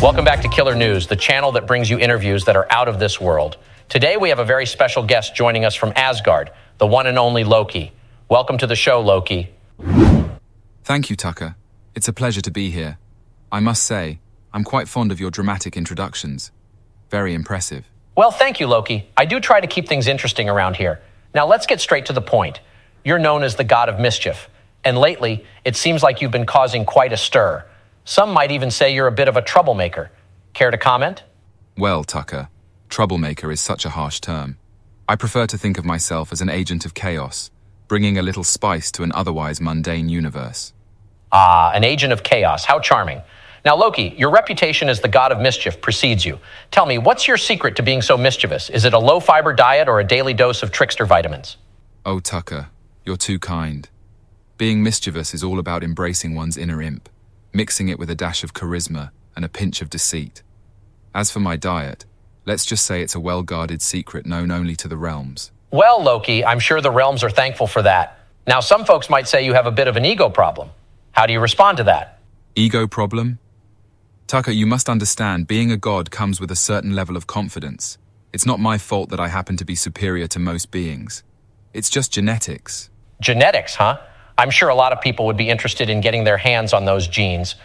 Welcome back to KILR News, the channel that brings you interviews that are out of this world. Today we have a very special guest joining us from Asgard, the one and only Loki. Welcome to the show, Loki. Thank you, Tucker. It's a pleasure to be here. I must say, I'm quite fond of your dramatic introductions. Very impressive. Well, thank you, Loki. I do try to keep things interesting around here. Now let's get straight to the point. You're known as the God of Mischief, and lately it seems like you've been causing quite a stir. Some might even say you're a bit of a troublemaker. Care to comment? Well, Tucker, troublemaker is such a harsh term. I prefer to think of myself as an agent of chaos, bringing a little spice to an otherwise mundane universe. Ah, an agent of chaos. How charming. Now, Loki, your reputation as the God of Mischief precedes you. Tell me, what's your secret to being so mischievous? Is it a low-fiber diet or a daily dose of trickster vitamins? Oh, Tucker, you're too kind. Being mischievous is all about embracing one's inner imp, mixing it with a dash of charisma and a pinch of deceit. As for my diet, let's just say it's a well-guarded secret known only to the realms. Well, Loki, I'm sure the realms are thankful for that. Now, some folks might say you have a bit of an ego problem. How do you respond to that? Ego problem? Tucker, you must understand, being a god comes with a certain level of confidence. It's not my fault that I happen to be superior to most beings. It's just genetics. Genetics, huh? I'm sure a lot of people would be interested in getting their hands on those genes.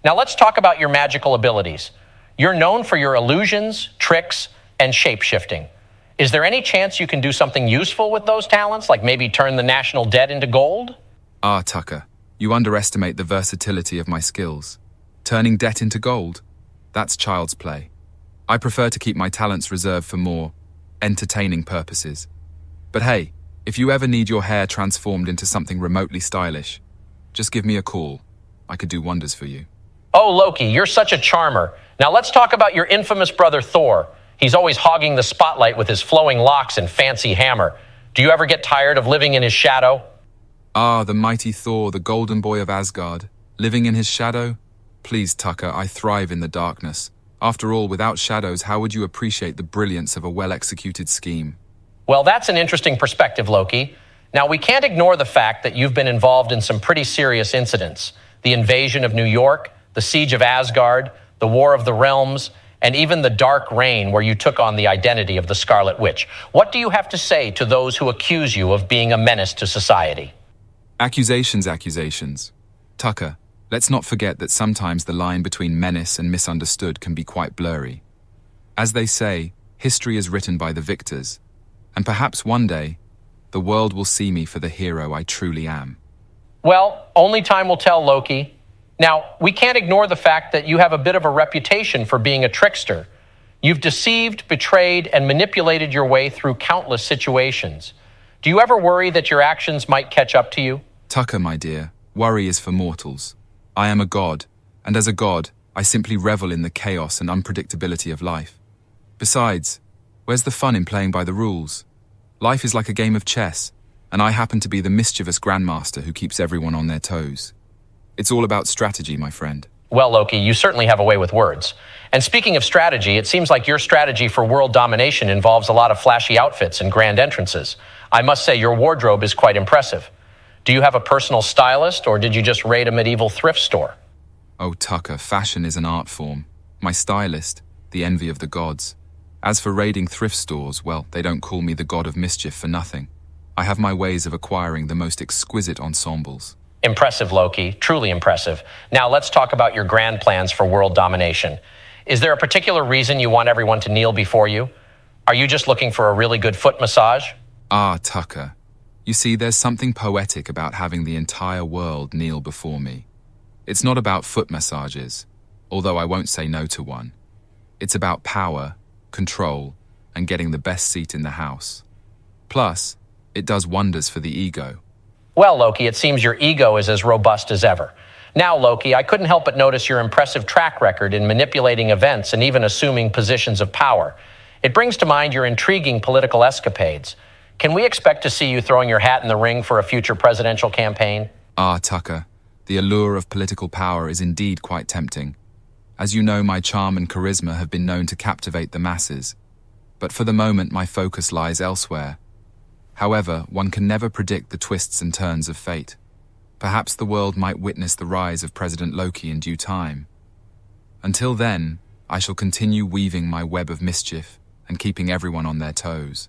Now let's talk about your magical abilities. You're known for your illusions, tricks, and shape-shifting. Is there any chance you can do something useful with those talents, like maybe turn the national debt into gold? Ah, Tucker, you underestimate the versatility of my skills. Turning debt into gold? That's child's play. I prefer to keep my talents reserved for more entertaining purposes. But hey, if you ever need your hair transformed into something remotely stylish, just give me a call. I could do wonders for you. Oh, Loki, you're such a charmer. Now let's talk about your infamous brother Thor. He's always hogging the spotlight with his flowing locks and fancy hammer. Do you ever get tired of living in his shadow? Ah, the mighty Thor, the golden boy of Asgard. Living in his shadow? Please, Tucker, I thrive in the darkness. After all, without shadows, how would you appreciate the brilliance of a well-executed scheme? Well, that's an interesting perspective, Loki. Now, we can't ignore the fact that you've been involved in some pretty serious incidents. The invasion of New York, the siege of Asgard, the War of the Realms, and even the Dark Reign, where you took on the identity of the Scarlet Witch. What do you have to say to those who accuse you of being a menace to society? Accusations. Tucker, let's not forget that sometimes the line between menace and misunderstood can be quite blurry. As they say, history is written by the victors. And perhaps one day, the world will see me for the hero I truly am. Well, only time will tell, Loki. Now, we can't ignore the fact that you have a bit of a reputation for being a trickster. You've deceived, betrayed, and manipulated your way through countless situations. Do you ever worry that your actions might catch up to you? Tucker, my dear, worry is for mortals. I am a god, and as a god, I simply revel in the chaos and unpredictability of life. Besides, where's the fun in playing by the rules? Life is like a game of chess, and I happen to be the mischievous grandmaster who keeps everyone on their toes. It's all about strategy, my friend. Well, Loki, you certainly have a way with words. And speaking of strategy, it seems like your strategy for world domination involves a lot of flashy outfits and grand entrances. I must say your wardrobe is quite impressive. Do you have a personal stylist, or did you just raid a medieval thrift store? Oh, Tucker, fashion is an art form. My stylist, the envy of the gods. As for raiding thrift stores, well, they don't call me the God of Mischief for nothing. I have my ways of acquiring the most exquisite ensembles. Impressive, Loki. Truly impressive. Now let's talk about your grand plans for world domination. Is there a particular reason you want everyone to kneel before you? Are you just looking for a really good foot massage? Ah, Tucker. You see, there's something poetic about having the entire world kneel before me. It's not about foot massages, although I won't say no to one. It's about power, control, and getting the best seat in the house. Plus, it does wonders for the ego. Well, Loki, it seems your ego is as robust as ever. Now, Loki, I couldn't help but notice your impressive track record in manipulating events and even assuming positions of power. It brings to mind your intriguing political escapades. Can we expect to see you throwing your hat in the ring for a future presidential campaign? Ah, Tucker, the allure of political power is indeed quite tempting. As you know, my charm and charisma have been known to captivate the masses. But for the moment, my focus lies elsewhere. However, one can never predict the twists and turns of fate. Perhaps the world might witness the rise of President Loki in due time. Until then, I shall continue weaving my web of mischief and keeping everyone on their toes.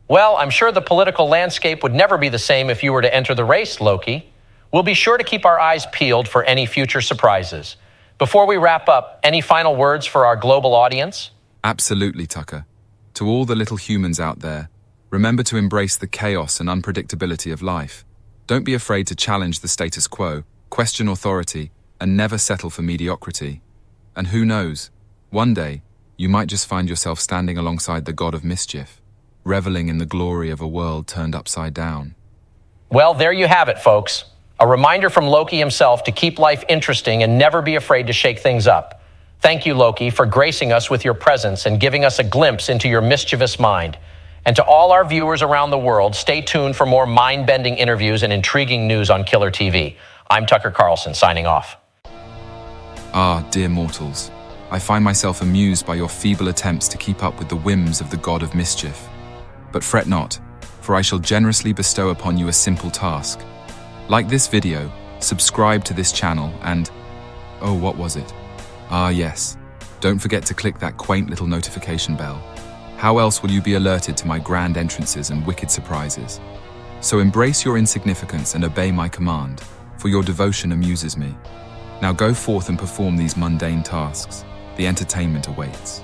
Well, I'm sure the political landscape would never be the same if you were to enter the race, Loki. We'll be sure to keep our eyes peeled for any future surprises. Before we wrap up, any final words for our global audience? Absolutely, Tucker. To all the little humans out there, remember to embrace the chaos and unpredictability of life. Don't be afraid to challenge the status quo, question authority, and never settle for mediocrity. And who knows, one day, you might just find yourself standing alongside the God of Mischief, reveling in the glory of a world turned upside down. Well, there you have it, folks. A reminder from Loki himself to keep life interesting and never be afraid to shake things up. Thank you, Loki, for gracing us with your presence and giving us a glimpse into your mischievous mind. And to all our viewers around the world, stay tuned for more mind-bending interviews and intriguing news on KILR TV. I'm Tucker Carlson, signing off. Ah, dear mortals, I find myself amused by your feeble attempts to keep up with the whims of the God of Mischief. But fret not, for I shall generously bestow upon you a simple task. Like this video, subscribe to this channel and... oh, what was it? Ah, yes. Don't forget to click that quaint little notification bell. How else will you be alerted to my grand entrances and wicked surprises? So embrace your insignificance and obey my command, for your devotion amuses me. Now go forth and perform these mundane tasks. The entertainment awaits.